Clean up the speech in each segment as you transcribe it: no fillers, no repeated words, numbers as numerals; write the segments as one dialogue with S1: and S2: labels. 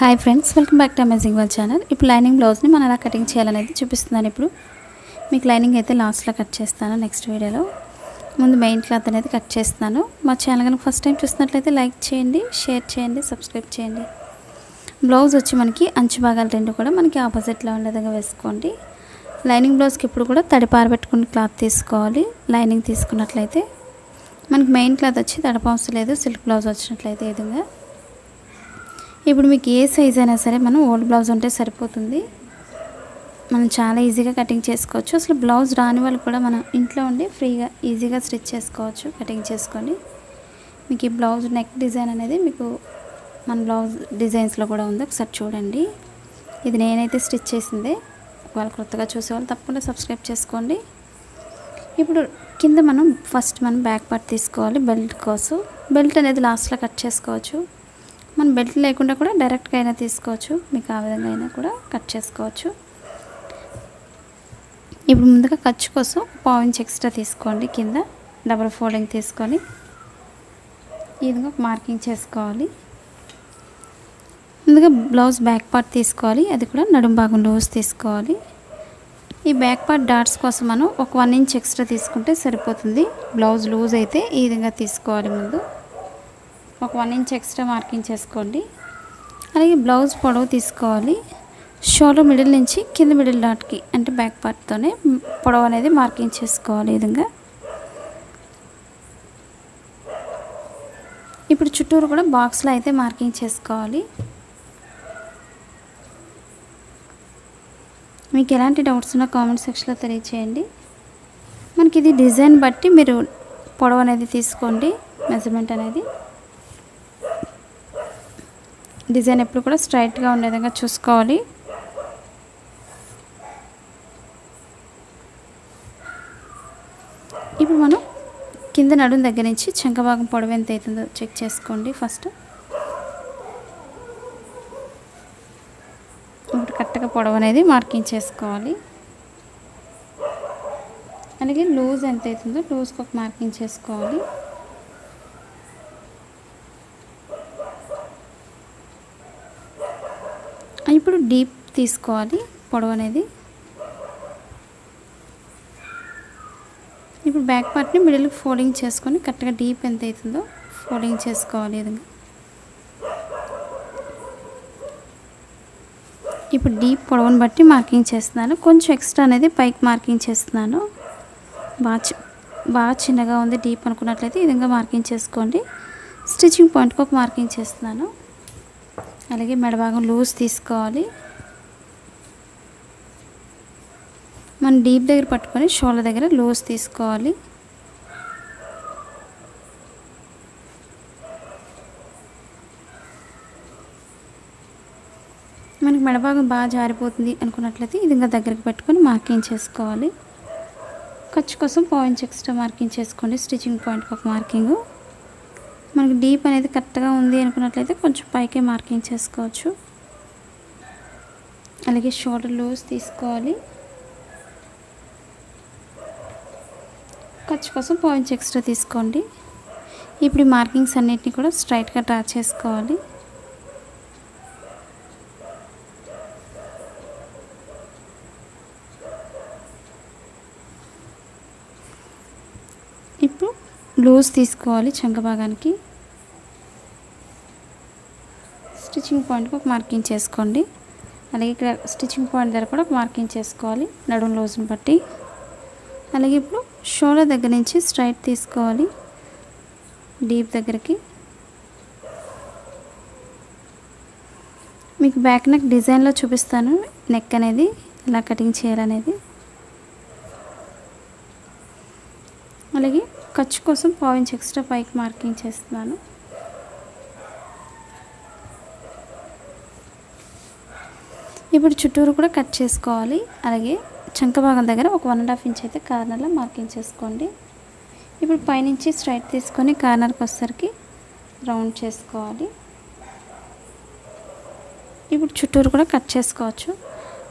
S1: Hi friends, welcome back to amazing world channel. ఇప్పుడు lining బ్లౌజ్ని మనం ఎలా కటింగ్ చేయాలనేది చూపిస్తున్నాను. ఇప్పుడు మీకు లైనింగ్ అయితే లాస్ట్లో కట్ చేస్తాను నెక్స్ట్ వీడియోలో. ముందు మెయిన్ క్లాత్ అనేది కట్ చేస్తున్నాను. మా ఛానల్ కనుక ఫస్ట్ టైం చూసినట్లయితే లైక్ చేయండి, షేర్ చేయండి, సబ్స్క్రైబ్ చేయండి. బ్లౌజ్ వచ్చి మనకి అంచు భాగాలు రెండు కూడా మనకి ఆపోజిట్లో ఉండే విధంగా వేసుకోండి. లైనింగ్ బ్లౌజ్కి ఇప్పుడు కూడా తడి పారబెట్టుకుని క్లాత్ తీసుకోవాలి. లైనింగ్ తీసుకున్నట్లయితే మనకి మెయిన్ క్లాత్ వచ్చి తడప అవసరం లేదు. సిల్క్ బ్లౌజ్ వచ్చినట్లయితే ఈ విధంగా. ఇప్పుడు మీకు ఏ సైజ్ అయినా సరే మనం ఓల్డ్ బ్లౌజ్ ఉంటే సరిపోతుంది. మనం చాలా ఈజీగా కటింగ్ చేసుకోవచ్చు. అసలు బ్లౌజ్ రాని వాళ్ళు కూడా మనం ఇంట్లో ఉండి ఫ్రీగా ఈజీగా స్టిచ్ చేసుకోవచ్చు. కటింగ్ చేసుకొని మీకు ఈ బ్లౌజ్ నెక్ డిజైన్ అనేది మీకు మన బ్లౌజ్ డిజైన్స్లో కూడా ఉంది, ఒకసారి చూడండి. ఇది నేనైతే స్టిచ్ చేసిందే. వాళ్ళు కొత్తగా చూసేవాళ్ళు తప్పకుండా సబ్స్క్రైబ్ చేసుకోండి. ఇప్పుడు కింద మనం బ్యాక్ పార్ట్ తీసుకోవాలి. బెల్ట్ కోసం బెల్ట్ అనేది లాస్ట్లో కట్ చేసుకోవచ్చు. మనం బెల్ట్ లేకుండా కూడా డైరెక్ట్గా అయినా తీసుకోవచ్చు. మీకు ఆ విధంగా అయినా కూడా కట్ చేసుకోవచ్చు. ఇప్పుడు ముందుగా ఖర్చు కోసం 1/2 ఇంచ్ ఎక్స్ట్రా తీసుకోండి. కింద డబుల్ ఫోల్డింగ్ తీసుకొని ఈ విధంగా ఒక మార్కింగ్ చేసుకోవాలి. ముందుగా బ్లౌజ్ బ్యాక్ పార్ట్ తీసుకోవాలి. అది కూడా నడుం భాగం లూజ్ తీసుకోవాలి. ఈ బ్యాక్ పార్ట్ డాట్స్ కోసం మనం ఒక 1 ఇంచ్ ఎక్స్ట్రా తీసుకుంటే సరిపోతుంది. బ్లౌజ్ లూజ్ అయితే ఈ విధంగా తీసుకోవాలి. ముందు ఒక 1 ఇంచ్ ఎక్స్ట్రా మార్కింగ్ చేసుకోండి. అలాగే బ్లౌజ్ పొడవు తీసుకోవాలి. షోల్డర్ మిడిల్ నుంచి కింద మిడిల్ డాట్కి అంటే బ్యాక్ పార్ట్తోనే పొడవు అనేది మార్కింగ్ చేసుకోవాలి. ఈ విధంగా ఇప్పుడు చుట్టూరు కూడా బాక్స్లో అయితే మార్కింగ్ చేసుకోవాలి. మీకు ఎలాంటి డౌట్స్ ఉన్నా కామెంట్ సెక్షన్లో తెలియచేయండి. మనకి ఇది డిజైన్ బట్టి మీరు పొడవు అనేది తీసుకోండి. మెజర్మెంట్ అనేది డిజైన్ ఎప్పుడు కూడా స్ట్రైట్గా ఉండే విధంగా చూసుకోవాలి. ఇప్పుడు మనం కింద నడుం దగ్గర నుంచి చంక భాగం పొడవు ఎంత అవుతుందో చెక్ చేసుకోండి. ఫస్ట్ ఇప్పుడు కరెక్ట్గా పొడవు అనేది మార్కింగ్ చేసుకోవాలి. అలాగే లూజ్ ఎంత అవుతుందో లూజ్కి ఒక మార్కింగ్ చేసుకోవాలి. ఇప్పుడు డీప్ తీసుకోవాలి పొడవు అనేది. ఇప్పుడు బ్యాక్ పార్ట్ని మిడిల్కి ఫోల్డింగ్ చేసుకొని కరెక్ట్గా డీప్ ఎంత అవుతుందో ఫోల్డింగ్ చేసుకోవాలి. ఈ విధంగా ఇప్పుడు డీప్ పొడవుని బట్టి మార్కింగ్ చేస్తున్నాను. కొంచెం ఎక్స్ట్రా అనేది పైకి మార్కింగ్ చేస్తున్నాను. బాగా చిన్నగా ఉంది డీప్ అనుకున్నట్లయితే ఈ విధంగా మార్కింగ్ చేసుకోండి. స్టిచ్చింగ్ పాయింట్కి ఒక మార్కింగ్ చేస్తున్నాను. అలాగే మెడభాగం లూజ్ తీసుకోవాలి. మనం డీప్ దగ్గర పట్టుకొని షోల్డర్ దగ్గర లూజ్ తీసుకోవాలి. మనకి మెడభాగం బాగా జారిపోతుంది అనుకున్నట్లయితే ఈ విధంగా దగ్గరికి పెట్టుకొని మార్కింగ్ చేసుకోవాలి. ఖర్చు కోసం 1/2 ఇంచ్ ఎక్స్ట్రా మార్కింగ్ చేసుకోండి. స్టిచ్చింగ్ పాయింట్కి ఒక మార్కింగు. మనకి డీప్ అనేది కరెక్ట్గా ఉంది అనుకున్నట్లయితే కొంచెం పైకే మార్కింగ్ చేసుకోవచ్చు. అలాగే షోల్డర్ లూజ్ తీసుకోవాలి. ఖర్చు కోసం 1/2 ఇంచ్ ఎక్స్ట్రా తీసుకోండి. ఇప్పుడు ఈ మార్కింగ్స్ అన్నిటిని కూడా స్ట్రైట్గా డ్రా చేసుకోవాలి. ఇప్పుడు లూజ్ తీసుకోవాలి చంక భాగానికి. స్టిచ్చింగ్ పాయింట్కి ఒక మార్కింగ్ చేసుకోండి. అలాగే ఇక్కడ స్టిచ్చింగ్ పాయింట్ దగ్గర కూడా ఒక మార్కింగ్ చేసుకోవాలి నడుం లూజ్ని బట్టి. అలాగే ఇప్పుడు షోల్డర్ దగ్గర నుంచి స్ట్రైట్ తీసుకోవాలి డీప్ దగ్గరికి. మీకు బ్యాక్ నెక్ డిజైన్లో చూపిస్తాను నెక్ అనేది ఎలా కటింగ్ చేయాలనేది. అలాగే ఖర్చు కోసం 1/2 ఇంచ్ ఎక్స్ట్రా పైకి మార్కింగ్ చేస్తున్నాను. ఇప్పుడు చుట్టూరు కూడా కట్ చేసుకోవాలి. అలాగే చంక భాగం దగ్గర ఒక 1.5 ఇంచ్ అయితే కార్నర్లో మార్కింగ్ చేసుకోండి. ఇప్పుడు పైనుంచి స్ట్రైట్ తీసుకొని కార్నర్కి వచ్చేసరికి రౌండ్ చేసుకోవాలి. ఇప్పుడు చుట్టూరు కూడా కట్ చేసుకోవచ్చు.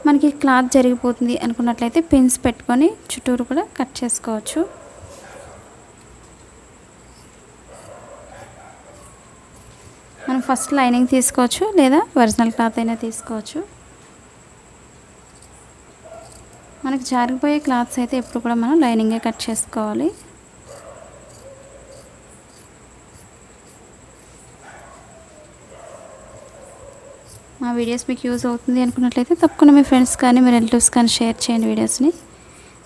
S1: మనకి క్లాత్ జరిగిపోతుంది అనుకున్నట్లయితే పిన్స్ పెట్టుకొని చుట్టూరు కూడా కట్ చేసుకోవచ్చు. మనం మనం ఫస్ట్ లైనింగ్ తీసుకోవచ్చు లేదా ఒరిజినల్ క్లాత్ అయినా తీసుకోవచ్చు. మనకి జారిపోయే క్లాత్స్ అయితే ఎప్పుడు కూడా మనం లైనింగే కట్ చేసుకోవాలి. మా వీడియోస్ మీకు యూజ్ అవుతుంది అనుకున్నట్లయితే తప్పకుండా మీ ఫ్రెండ్స్ కానీ మీ రిలేటివ్స్ కానీ షేర్ చేయండి వీడియోస్ని.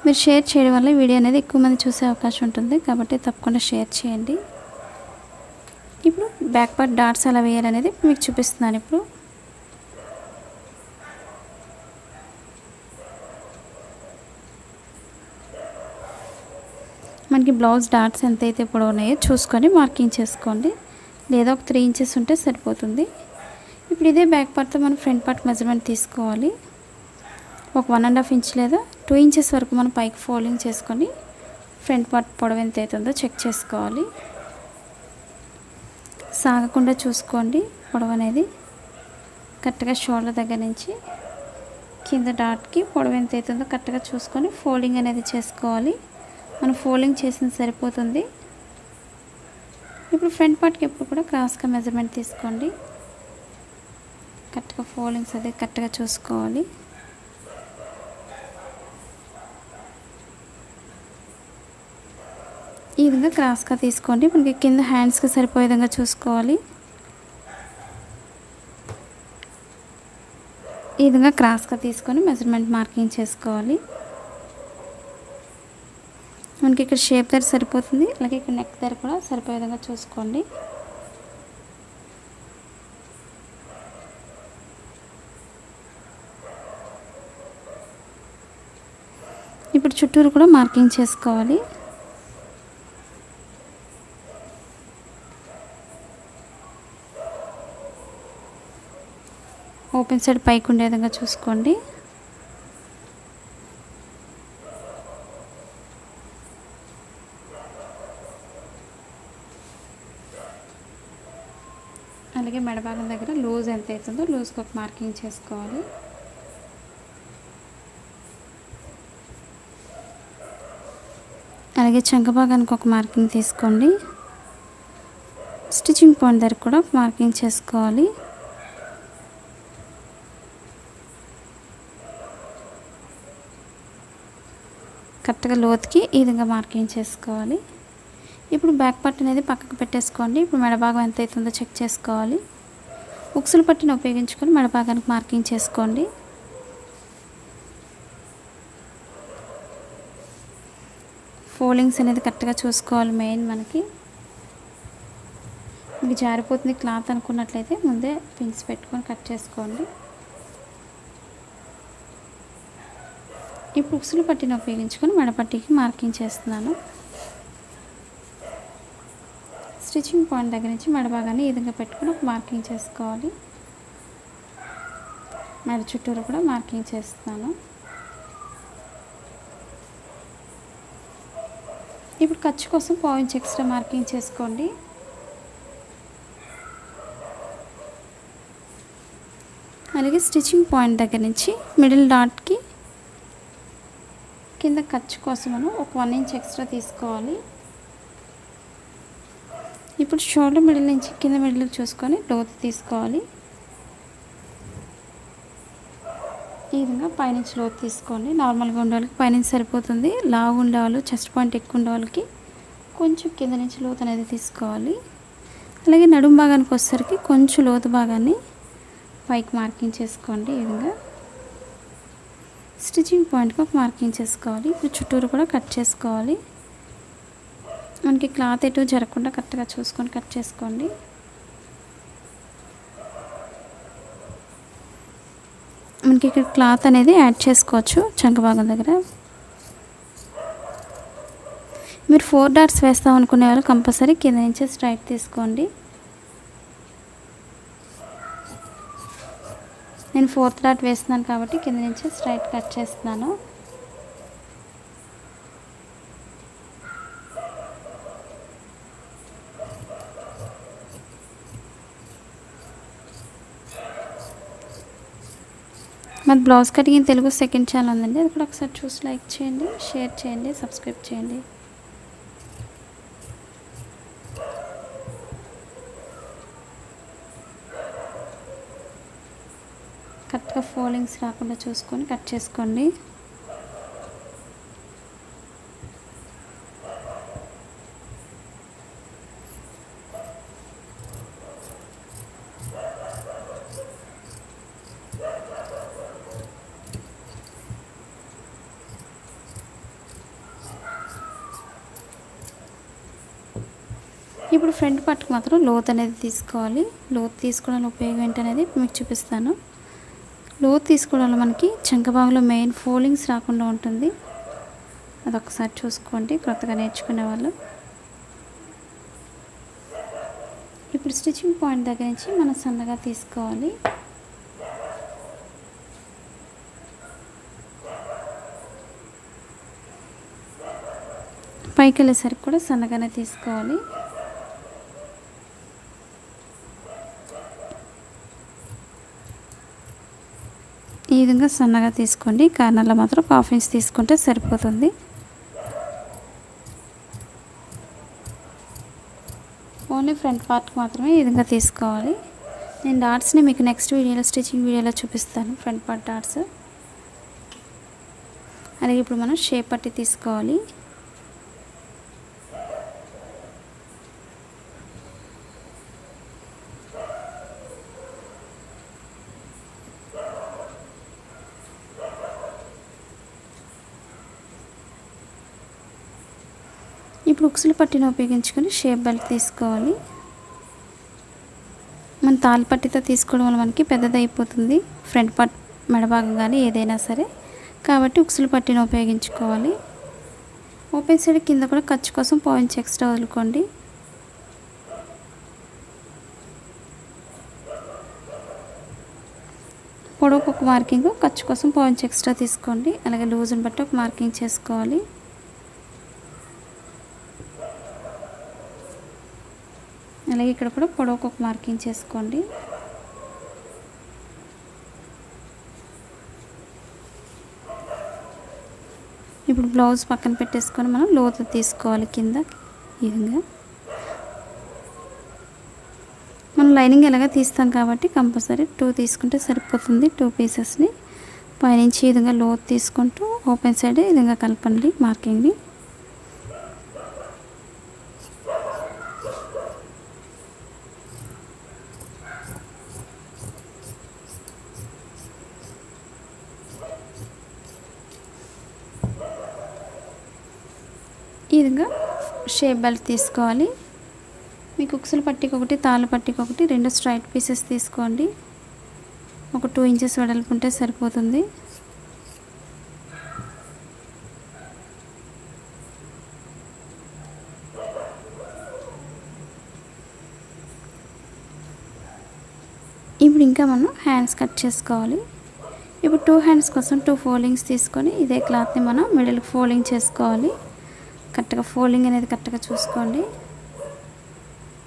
S1: మీరు షేర్ చేయడం వల్ల వీడియో అనేది ఎక్కువ మంది చూసే అవకాశం ఉంటుంది, కాబట్టి తప్పకుండా షేర్ చేయండి. ఇప్పుడు బ్యాక్ పార్ట్ డాట్స్ ఎలా వేయాలనేది మీకు చూపిస్తున్నాను. ఇప్పుడు మనకి బ్లౌజ్ డాట్స్ ఎంతైతే పొడవు ఉన్నాయో చూసుకొని మార్కింగ్ చేసుకోండి, లేదా ఒక 3 ఇంచెస్ ఉంటే సరిపోతుంది. ఇప్పుడు ఇదే బ్యాక్ పార్ట్తో మనం ఫ్రంట్ పార్ట్ మెజర్మెంట్ తీసుకోవాలి. ఒక 1.5 ఇంచ్ లేదా 2 ఇంచెస్ వరకు మనం పైకి ఫోల్డింగ్ చేసుకొని ఫ్రంట్ పార్ట్ పొడవు ఎంత అవుతుందో చెక్ చేసుకోవాలి. సాగకుండా చూసుకోండి. పొడవు అనేది కరెక్ట్గా షోల్డర్ దగ్గర నుంచి కింద డాట్కి పొడవు ఎంత అవుతుందో కరెక్ట్గా చూసుకొని ఫోల్డింగ్ అనేది చేసుకోవాలి. మనం ఫోల్డింగ్ చేసింది సరిపోతుంది. ఇప్పుడు ఫ్రంట్ పార్ట్కి ఎప్పుడు కూడా క్రాస్గా మెజర్మెంట్ తీసుకోండి. కరెక్ట్గా ఫోల్డింగ్స్ అది కరెక్ట్గా చూసుకోవాలి. ఈ విధంగా క్రాస్గా తీసుకోండి. మనకి కింద హ్యాండ్స్కి సరిపోయే విధంగా చూసుకోవాలి. ఈ విధంగా క్రాస్గా తీసుకొని మెజర్మెంట్ మార్కింగ్ చేసుకోవాలి. మనకి ఇక్కడ షేప్ దగ్గర సరిపోతుంది, అలాగే ఇక్కడ నెక్ దగ్గర కూడా సరిపోయే విధంగా చూసుకోండి. ఇప్పుడు చుట్టూరు కూడా మార్కింగ్ చేసుకోవాలి. ఓపెన్ సైడ్ పైకి ఉండే విధంగా చూసుకోండి. అలాగే మెడభాగం దగ్గర లూజ్ ఎంత అవుతుందో లూజ్కి ఒక మార్కింగ్ చేసుకోవాలి. అలాగే చంక భాగానికి ఒక మార్కింగ్ తీసుకోండి. స్టిచ్చింగ్ పాయింట్ దగ్గర కూడా ఒక మార్కింగ్ చేసుకోవాలి. కరెక్ట్గా లోతుకి ఈ విధంగా మార్కింగ్ చేసుకోవాలి. ఇప్పుడు బ్యాక్ పార్ట్ అనేది పక్కకు పెట్టేసుకోండి. ఇప్పుడు మెడభాగం ఎంత అవుతుందో చెక్ చేసుకోవాలి. ఉక్సులు పట్టిని ఉపయోగించుకొని మెడభాగానికి మార్కింగ్ చేసుకోండి. ఫోల్డింగ్స్ అనేది కరెక్ట్గా చూసుకోవాలి. మెయిన్ మనకి జారిపోతుంది క్లాత్ అనుకున్నట్లయితే ముందే పిన్స్ పెట్టుకొని కట్ చేసుకోండి. ఇప్పుడు ఉక్సులు పట్టిని ఉపయోగించుకొని మెడపట్టికి మార్కింగ్ చేస్తున్నాను. స్టిచ్చింగ్ పాయింట్ దగ్గర నుంచి మెడభాగాన్ని ఈ విధంగా పెట్టుకొని ఒక మార్కింగ్ చేసుకోవాలి. మెడ చుట్టూరు కూడా మార్కింగ్ చేస్తున్నాను. ఇప్పుడు ఖర్చు కోసం 1/4 ఇంచ్ ఎక్స్ట్రా మార్కింగ్ చేసుకోండి. అలాగే స్టిచ్చింగ్ పాయింట్ దగ్గర నుంచి మిడిల్ డాట్కి కింద ఖర్చు కోసం మనం ఒక 1 ఇంచ్ ఎక్స్ట్రా తీసుకోవాలి. ఇప్పుడు షోల్డర్ మిడిల్ నుంచి కింద మిడిల్ చూసుకొని లోతు తీసుకోవాలి. ఈ విధంగా పైనుంచి లోతు తీసుకోండి. నార్మల్గా ఉండే వాళ్ళకి పైనుంచి సరిపోతుంది. లావు ఉండే వాళ్ళు, చెస్ట్ పాయింట్ ఎక్కువ ఉండే వాళ్ళకి కొంచెం కింద నుంచి లోతు అనేది తీసుకోవాలి. అలాగే నడుము భాగానికి వచ్చేసరికి కొంచెం లోతు భాగాన్ని పైకి మార్కింగ్ చేసుకోండి. ఈ విధంగా స్టిచ్చింగ్ పాయింట్కి ఒక మార్కింగ్ చేసుకోవాలి. ఇప్పుడు చుట్టూరు కూడా కట్ చేసుకోవాలి. మనకి క్లాత్ ఎటు జరగకుండా కరెక్ట్గా చూసుకొని కట్ చేసుకోండి. మనకి ఇక్కడ క్లాత్ అనేది యాడ్ చేసుకోవచ్చు చంక భాగం దగ్గర. మీరు 4 డాట్స్ వేస్తాం అనుకునే వాళ్ళు కంపల్సరీ కింద నుంచి స్ట్రైట్ తీసుకోండి. నేను 4th డాట్ వేస్తున్నాను కాబట్టి కింద నుంచి స్ట్రైట్ కట్ చేస్తున్నాను. మన blouse cutting in Telugu second channel ఉందండి, అది కూడా ఒకసారి చూసి లైక్ చేయండి, షేర్ చేయండి, సబ్స్క్రైబ్ చేయండి. కరెక్ట్గా ఫోల్డింగ్స్ రాకుండా చూసుకొని కట్ చేసుకోండి. ఇప్పుడు ఫ్రంట్ పార్ట్కి మాత్రం లోత్ అనేది తీసుకోవాలి. లోత్ తీసుకోవడంలో ఉపయోగం ఏంటనేది మీకు చూపిస్తాను. లోత్ తీసుకోవడం వల్ల మనకి చంక భాగంలో మెయిన్ ఫోల్డింగ్స్ రాకుండా ఉంటుంది. అదొకసారి చూసుకోండి కొత్తగా నేర్చుకునే వాళ్ళు. ఇప్పుడు స్టిచ్చింగ్ పాయింట్ దగ్గర నుంచి మనం సన్నగా తీసుకోవాలి. పైకి వెళ్ళేసరికి కూడా సన్నగానే తీసుకోవాలి. ఈ విధంగా సన్నగా తీసుకోండి. కార్నర్లో మాత్రం 1/2 ఇంచ్ తీసుకుంటే సరిపోతుంది. ఓన్లీ ఫ్రంట్ పార్ట్కి మాత్రమే ఈ విధంగా తీసుకోవాలి. నేను డాట్స్ని మీకు నెక్స్ట్ వీడియోలో స్టిచ్చింగ్ వీడియోలో చూపిస్తాను. Front part dots. అలాగే ఇప్పుడు మనం షేప్ పట్టి తీసుకోవాలి. ఇప్పుడు ఉక్సుల పట్టీని ఉపయోగించుకొని షేప్ బెల్ట్ తీసుకోవాలి. మన తాళి పట్టీతో తీసుకోవడం వల్ల మనకి పెద్దదైపోతుంది ఫ్రంట్ పార్ట్ మెడభాగం కానీ ఏదైనా సరే, కాబట్టి ఉక్సుల పట్టీని ఉపయోగించుకోవాలి. ఓపెన్ సైడ్ కింద కూడా ఖర్చు కోసం 1/2 ఇంచ్ ఎక్స్ట్రా వదులుకోండి. పొడవుకు ఒక మార్కింగ్, ఖర్చు కోసం 1/2 ఇంచ్ ఎక్స్ట్రా తీసుకోండి. అలాగే లూజ్ని బట్టి ఒక మార్కింగ్ చేసుకోవాలి. అలాగే ఇక్కడ కూడా పొడవుకు ఒక మార్కింగ్ చేసుకోండి. ఇప్పుడు బ్లౌజ్ పక్కన పెట్టేసుకొని మనం లోతు తీసుకోవాలి కింద. ఈ విధంగా మనం లైనింగ్ ఎలాగ తీస్తాం కాబట్టి కంపల్సరీ 2 తీసుకుంటే సరిపోతుంది. 2 పీసెస్ని పైనుంచి ఈ విధంగా లోతు తీసుకుంటూ ఓపెన్ సైడ్ ఈ విధంగా కలపండి మార్కింగ్ని. ఈ విధంగా షేప్ బెల్ట్ తీసుకోవాలి. మీకు ఉక్సుల పట్టీకి ఒకటి, తాళ్ళ పట్టీకి ఒకటి 2 స్ట్రైట్ పీసెస్ తీసుకోండి. ఒక 2 ఇంచెస్ వెడల్పు ఉంటే సరిపోతుంది. ఇప్పుడు ఇంకా మనం హ్యాండ్స్ కట్ చేసుకోవాలి. ఇప్పుడు 2 హ్యాండ్స్ కోసం 2 ఫోల్డింగ్స్ తీసుకొని ఇదే క్లాత్ని మనం మిడిల్కి ఫోల్డింగ్ చేసుకోవాలి. కరెక్ట్గా ఫోల్డింగ్ అనేది కరెక్ట్గా చూసుకోండి.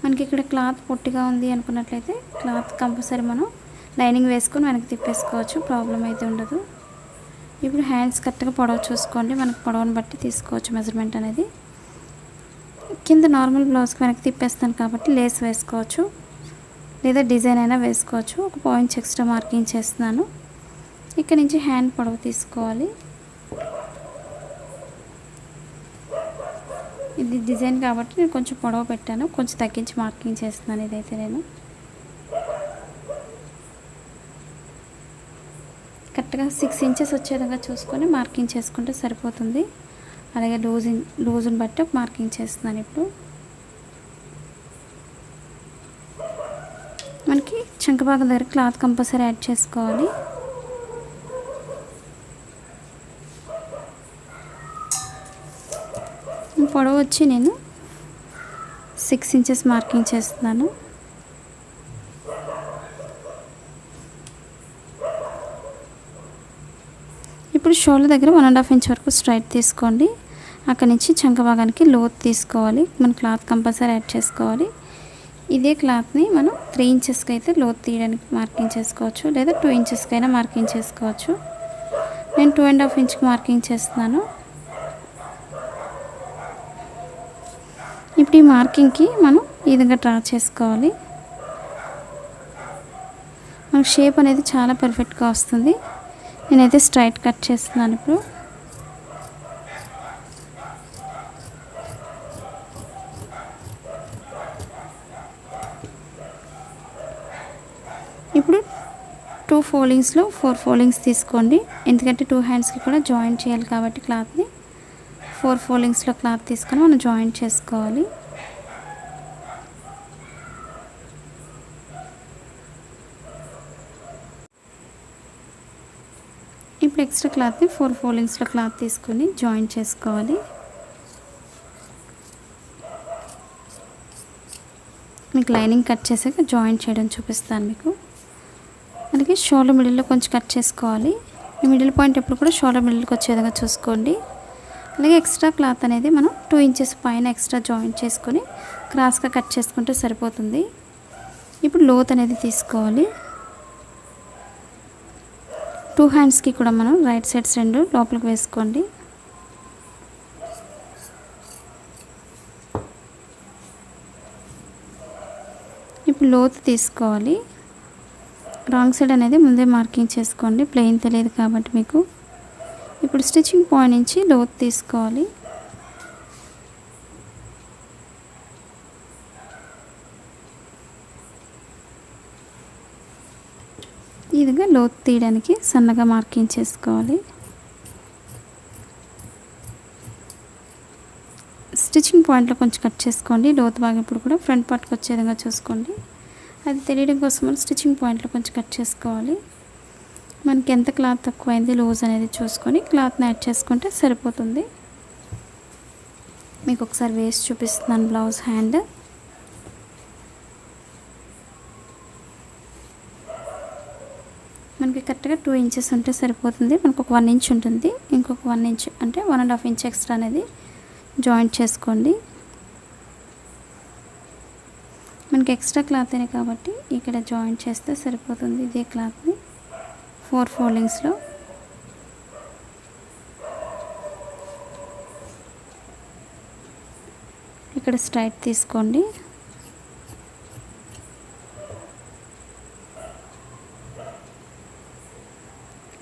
S1: మనకి ఇక్కడ క్లాత్ పొట్టిగా ఉంది అనుకున్నట్లయితే క్లాత్ కంపల్సరీ మనం లైనింగ్ వేసుకొని వెనక్కి తిప్పేసుకోవచ్చు, ప్రాబ్లం అయితే ఉండదు. ఇప్పుడు హ్యాండ్స్ కరెక్ట్గా పొడవు చూసుకోండి. మనకి పొడవును బట్టి తీసుకోవచ్చు మెజర్మెంట్ అనేది. కింద నార్మల్ బ్లౌజ్కి వెనక్కి తిప్పేస్తాను కాబట్టి లేస్ వేసుకోవచ్చు, లేదా డిజైన్ అయినా వేసుకోవచ్చు. ఒక 1/2 ఇంచ్ ఎక్స్ట్రా మార్కింగ్ చేస్తున్నాను. ఇక్కడ నుంచి హ్యాండ్ పొడవు తీసుకోవాలి. ఇది డిజైన్ కాబట్టి నేను కొంచెం పొడవు పెట్టాను, కొంచెం తగ్గించి మార్కింగ్ చేస్తున్నాను. ఇదైతే నేను కరెక్ట్గా 6 ఇంచెస్ వచ్చే విధంగా చూసుకొని మార్కింగ్ చేసుకుంటే సరిపోతుంది. అలాగే లూజ్ని బట్టి ఒక మార్కింగ్ చేస్తున్నాను. ఇప్పుడు మనకి చంక భాగం దగ్గర క్లాత్ కంపల్సరీ యాడ్ చేసుకోవాలి. పొడవు వచ్చి నేను 6 ఇంచెస్ మార్కింగ్ చేస్తున్నాను. ఇప్పుడు షోల్డర్ దగ్గర 1.5 ఇంచ్ వరకు స్ట్రైట్ తీసుకోండి. అక్కడి నుంచి చంక భాగానికి లోతు తీసుకోవాలి. మన క్లాత్ కంపల్సరీ యాడ్ చేసుకోవాలి. ఇదే క్లాత్ని మనం 3 ఇంచెస్కి అయితే లోతు తీయడానికి మార్కింగ్ చేసుకోవచ్చు, లేదా 2 ఇంచెస్కి అయినా మార్కింగ్ చేసుకోవచ్చు. నేను 2.5 ఇంచ్కి మార్కింగ్ చేస్తున్నాను. ఇప్పుడు ఈ మార్కింగ్కి మనం ఈ విధంగా డ్రా చేసుకోవాలి. మన మనకు షేప్ అనేది చాలా పర్ఫెక్ట్గా వస్తుంది. నేనైతే స్ట్రైట్ కట్ చేస్తున్నాను ఇప్పుడు. ఇప్పుడు 2 ఫోల్డింగ్స్లో 4 ఫోల్డింగ్స్ తీసుకోండి. ఎందుకంటే 2 హ్యాండ్స్కి కూడా జాయింట్ చేయాలి కాబట్టి క్లాత్ని 4 ఫోల్డింగ్స్లో క్లాత్ తీసుకొని మనం జాయింట్ చేసుకోవాలి. ఇప్పుడు ఎక్స్ట్రా క్లాత్ని 4 ఫోల్డింగ్స్లో క్లాత్ తీసుకొని జాయింట్ చేసుకోవాలి. మీకు లైనింగ్ కట్ చేసాక జాయింట్ చేయడం చూపిస్తాను మీకు. అలాగే షోల్డర్ మిడిల్లో కొంచెం కట్ చేసుకోవాలి. ఈ మిడిల్ పాయింట్ ఎప్పుడు కూడా షోల్డర్ మిడిల్కి వచ్చే విధంగా చూసుకోండి. అలాగే ఎక్స్ట్రా క్లాత్ అనేది మనం 2 ఇంచెస్ పైన ఎక్స్ట్రా జాయింట్ చేసుకొని క్రాస్గా కట్ చేసుకుంటే సరిపోతుంది. ఇప్పుడు లోత్ అనేది తీసుకోవాలి. 2 హ్యాండ్స్కి కూడా మనం రైట్ సైడ్స్ 2 లోపలికి వేసుకోండి. ఇప్పుడు లోతు తీసుకోవాలి. రాంగ్ సైడ్ అనేది ముందే మార్కింగ్ చేసుకోండి, ప్లెయిన్ తెలియదు కాబట్టి మీకు. ఇప్పుడు స్టిచ్చింగ్ పాయింట్ నుంచి లోతు తీసుకోవాలి. ఈ విధంగా లోతు తీయడానికి సన్నగా మార్కింగ్ చేసుకోవాలి. స్టిచ్చింగ్ పాయింట్లో కొంచెం కట్ చేసుకోండి. లోతు భాగం ఇప్పుడు కూడా ఫ్రంట్ పార్ట్కి వచ్చే విధంగా చూసుకోండి. అది తెలియడం కోసం మనం స్టిచ్చింగ్ పాయింట్లో కొంచెం కట్ చేసుకోవాలి. మనకి ఎంత క్లాత్ తక్కువైంది లూజ్ అనేది చూసుకొని క్లాత్ని యాడ్ చేసుకుంటే సరిపోతుంది. మీకు ఒకసారి వేసి చూపిస్తున్నాను బ్లౌజ్ హ్యాండ్. మనకి కరెక్ట్గా 2 ఇంచెస్ ఉంటే సరిపోతుంది. మనకు ఒక 1 ఇంచ్ ఉంటుంది. ఇంకొక 1 ఇంచ్ అంటే 1.5 ఇంచ్ ఎక్స్ట్రా అనేది జాయింట్ చేసుకోండి. మనకి ఎక్స్ట్రా క్లాత్ అనే కాబట్టి ఇక్కడ జాయింట్ చేస్తే సరిపోతుంది. ఇదే క్లాత్ని 4 ఫోల్డింగ్స్లో ఇక్కడ స్ట్రైట్ తీసుకోండి.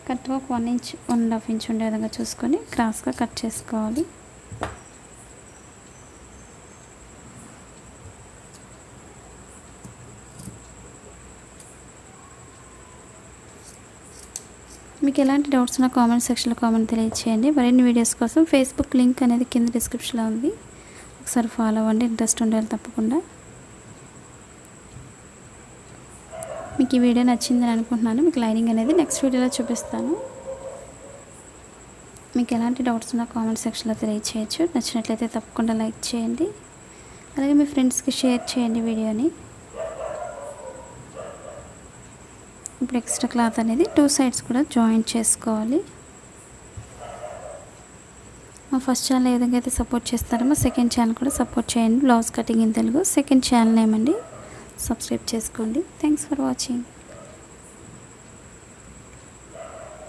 S1: కరెక్ట్గా ఒక 1 ఇంచ్ 1.5 ఇంచ్ ఉండే విధంగా చూసుకొని క్రాస్గా కట్ చేసుకోవాలి. మీకు ఎలాంటి డౌట్స్ ఉన్నా కామెంట్ సెక్షన్లో కామెంట్ తెలియజేయండి. మరిన్ని వీడియోస్ కోసం ఫేస్బుక్ లింక్ అనేది కింద డిస్క్రిప్షన్లో ఉంది, ఒకసారి ఫాలో అవ్వండి. ఇంట్రెస్ట్ ఉండాలి తప్పకుండా. మీకు ఈ వీడియో నచ్చిందని అనుకుంటున్నాను. మీకు లైనింగ్ అనేది నెక్స్ట్ వీడియోలో చూపిస్తాను. మీకు ఎలాంటి డౌట్స్ ఉన్నా కామెంట్ సెక్షన్లో తెలియజేయచ్చు. నచ్చినట్లయితే తప్పకుండా లైక్ చేయండి. అలాగే మీ ఫ్రెండ్స్కి షేర్ చేయండి వీడియోని. ఇప్పుడు ఎక్స్ట్రా క్లాత్ అనేది 2 సైడ్స్ కూడా జాయింట్ చేసుకోవాలి. మా ఫస్ట్ ఛానల్ ఏ విధంగా అయితే సపోర్ట్ చేస్తారో మా సెకండ్ ఛానల్ కూడా సపోర్ట్ చేయండి. Blouse cutting in Telugu second channel name అండి. సబ్స్క్రైబ్ చేసుకోండి. Thanks for watching.